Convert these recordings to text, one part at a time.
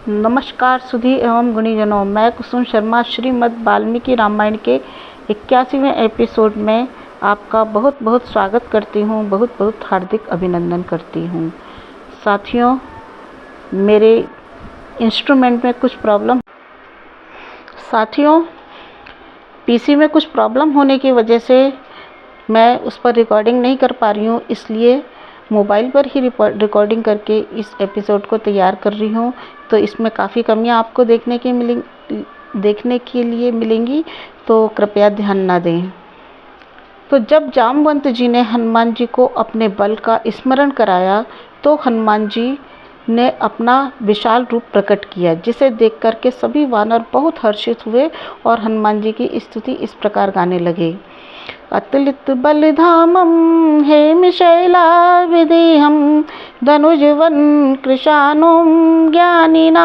नमस्कार सुधी एवं गुणीजनों, मैं कुसुम शर्मा श्रीमद् वाल्मीकि रामायण के 81वें एपिसोड में आपका बहुत बहुत स्वागत करती हूँ, बहुत बहुत हार्दिक अभिनंदन करती हूँ। साथियों, मेरे इंस्ट्रूमेंट में कुछ प्रॉब्लम पीसी में कुछ प्रॉब्लम होने की वजह से मैं उस पर रिकॉर्डिंग नहीं कर पा रही हूँ, इसलिए मोबाइल पर ही रिकॉर्डिंग करके इस एपिसोड को तैयार कर रही हूँ। तो इसमें काफ़ी कमियाँ आपको देखने के लिए मिलेंगी, तो कृपया ध्यान ना दें। तो जब जामवंत जी ने हनुमान जी को अपने बल का स्मरण कराया तो हनुमान जी ने अपना विशाल रूप प्रकट किया, जिसे देख कर के सभी वानर बहुत हर्षित हुए और हनुमान जी की स्तुति इस प्रकार गाने लगे। अतुलित बलधामं हेमशैलाविदेहं धनुजवन कृशानुं ज्ञानिनामग्रगण्यं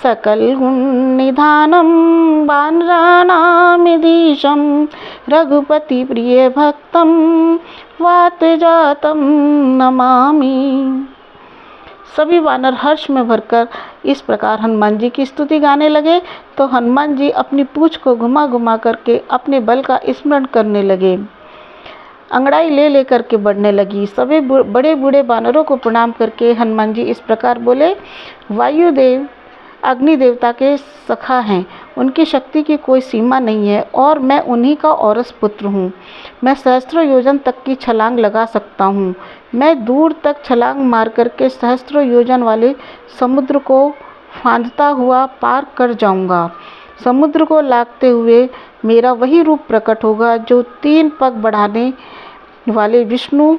सकलगुणनिधानं वानराणामिधीशं रघुपतिप्रियभक्तं वातजातं नमामि। सभी वानर हर्ष में भरकर इस प्रकार हनुमान जी की स्तुति गाने लगे। तो हनुमान जी अपनी पूंछ को घुमा घुमा करके अपने बल का स्मरण करने लगे। अंगड़ाई ले लेकर के बढ़ने लगी। सभी बड़े बूढ़े वानरों को प्रणाम करके हनुमान जी इस प्रकार बोले, वायुदेव अग्नि देवता के सखा हैं, उनकी शक्ति की कोई सीमा नहीं है और मैं उन्हीं का औरस पुत्र हूँ। मैं सहस्त्रों योजन तक की छलांग लगा सकता हूँ। मैं दूर तक छलांग मार करके सहस्त्रों योजन वाले समुद्र को फांदता हुआ पार कर जाऊँगा। समुद्र को लांघते हुए मेरा वही रूप प्रकट होगा जो 3 पग बढ़ाने वाले विष्णु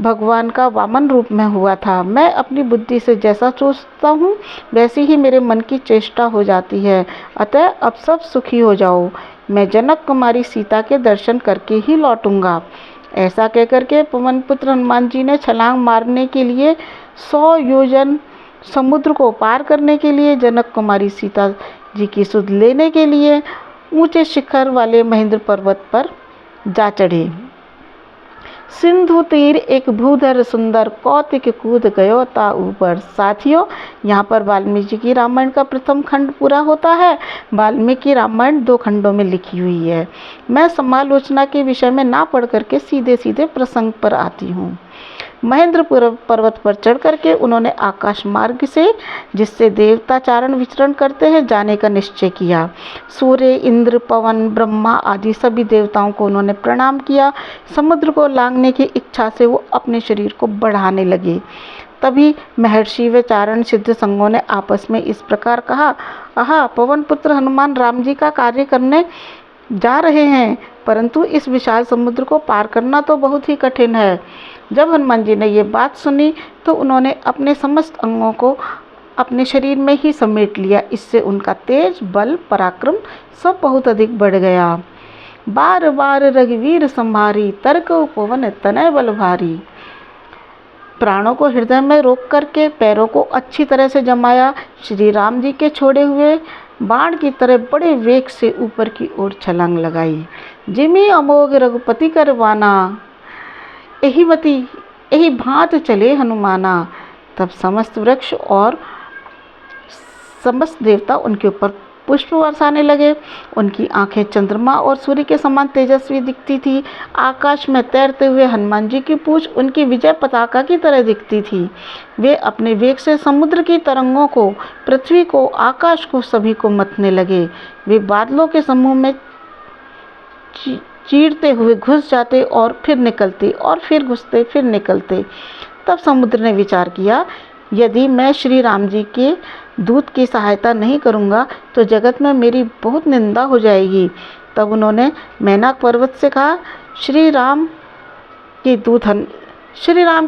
भगवान का वामन रूप में हुआ था। मैं अपनी बुद्धि से जैसा सोचता हूँ वैसी ही मेरे मन की चेष्टा हो जाती है। अतः अब सब सुखी हो जाओ, मैं जनक कुमारी सीता के दर्शन करके ही लौटूंगा। ऐसा कहकर के पवन पुत्र हनुमान जी ने छलांग मारने के लिए 100 योजन समुद्र को पार करने के लिए जनक कुमारी सीता जी की सुध लेने के लिए ऊंचे शिखर वाले महेंद्र पर्वत पर जा चढ़े। सिंधु तीर एक भूधर सुंदर कौतिक कूद गयो ता ऊपर। साथियों, यहाँ पर वाल्मीकि की रामायण का प्रथम खंड पूरा होता है। वाल्मीकि रामायण 2 खंडों में लिखी हुई है। मैं समालोचना के विषय में ना पढ़ करके सीधे सीधे प्रसंग पर आती हूँ। महेंद्र पर्वत पर चढ़ करके उन्होंने आकाश मार्ग से, जिससे देवता चारण विचरण करते हैं, जाने का निश्चय किया। सूर्य, इंद्र, पवन, ब्रह्मा आदि सभी देवताओं को उन्होंने प्रणाम किया। समुद्र को लांघने की इच्छा से वो अपने शरीर को बढ़ाने लगे। तभी महर्षि व चारण सिद्ध संगों ने आपस में इस प्रकार कहा, आहा, पवन पुत्र हनुमान राम जी का कार्य करने जा रहे हैं, परंतु इस विशाल समुद्र को पार करना तो बहुत ही कठिन है। जब हनुमान जी ने ये बात सुनी तो उन्होंने अपने समस्त अंगों को अपने शरीर में ही समेट लिया। इससे उनका तेज, बल, पराक्रम सब बहुत अधिक बढ़ गया। बार बार रघुवीर संभारी, तर्क पवन तनय बल भारी। प्राणों को हृदय में रोक करके पैरों को अच्छी तरह से जमाया। श्री राम जी के छोड़े हुए बाण की तरह बड़े वेग से ऊपर की ओर छलांग लगाई। जिमी अमोघ रघुपति करवाना, यही भांत चले हनुमाना। तब समस्त वृक्ष और समस्त देवता उनके ऊपर पुष्प बरसाने लगे। उनकी आंखें चंद्रमा और सूर्य के समान तेजस्वी दिखती थी। आकाश में तैरते हुए हनुमान जी की पूंछ उनकी विजय पताका की तरह दिखती थी। वे अपने वेग से समुद्र की तरंगों को, पृथ्वी को, आकाश को सभी को मथने लगे। वे बादलों के समूह में चीरते हुए घुस जाते और फिर निकलते और फिर घुसते फिर निकलते। तब समुद्र ने विचार किया, यदि मैं श्री राम जी के दूत की सहायता नहीं करूंगा तो जगत में मेरी बहुत निंदा हो जाएगी। तब उन्होंने मैनाक पर्वत से कहा, श्री राम के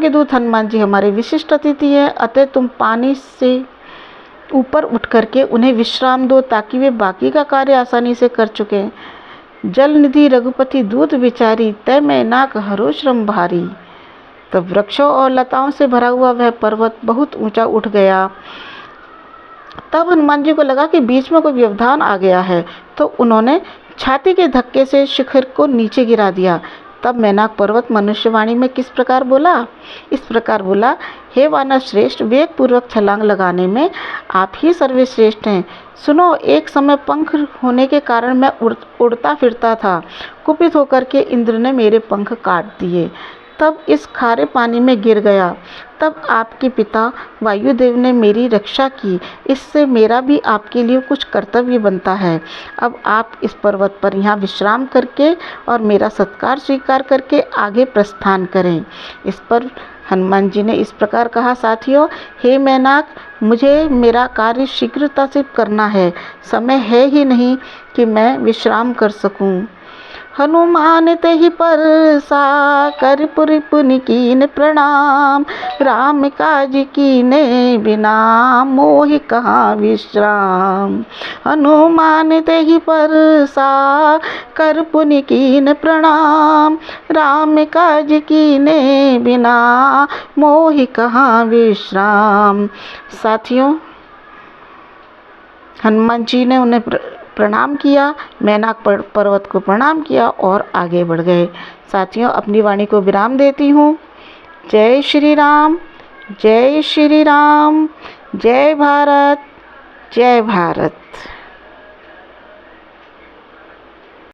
दूत हनुमान जी हमारे विशिष्ट अतिथि हैं, अतः तुम पानी से ऊपर उठ करके उन्हें विश्राम दो ताकि वे बाकी का कार्य आसानी से कर चुके। जल निधि रघुपति दूत विचारी, तय मैनाक हरो श्रम भारी। तब वृक्षों और लताओं से भरा हुआ वह पर्वत बहुत ऊंचा उठ गया। तब हनुमान जी को लगा कि बीच में कोई व्यवधान आ गया है, तो उन्होंने छाती के धक्के से शिखर को नीचे गिरा दिया। तब मैनाक पर्वत मनुष्यवाणी में किस प्रकार बोला? इस प्रकार बोला, हे वानर श्रेष्ठ, वेग पूर्वक छलांग लगाने में आप ही सर्वश्रेष्ठ हैं। सुनो, एक समय पंख होने के कारण मैं उड़ता फिरता था। कुपित होकर के इंद्र ने मेरे पंख काट दिए, तब इस खारे पानी में गिर गया। तब आपके पिता वायुदेव ने मेरी रक्षा की। इससे मेरा भी आपके लिए कुछ कर्तव्य बनता है। अब आप इस पर्वत पर यहाँ विश्राम करके और मेरा सत्कार स्वीकार करके आगे प्रस्थान करें। इस पर हनुमान जी ने इस प्रकार कहा, साथियों, हे मैनाक, मुझे मेरा कार्य शीघ्रता से करना है। समय है ही नहीं कि मैं विश्राम कर सकूं। हनुमान तेहि परसा कर पुरि पुनि कीन प्रणाम। राम काज कीने बिना मोहि कहाँ विश्राम। हनुमान तेहि परसा कर पुनि कीन प्रणाम। राम काज कीने बिना मोहि कहाँ विश्राम। साथियों, हनुमान जी ने उन्हें प्रणाम किया, मैनाक पर्वत को प्रणाम किया और आगे बढ़ गए। साथियों, अपनी वाणी को विराम देती हूँ। जय श्री राम, जय श्री राम, जय भारत, जय भारत।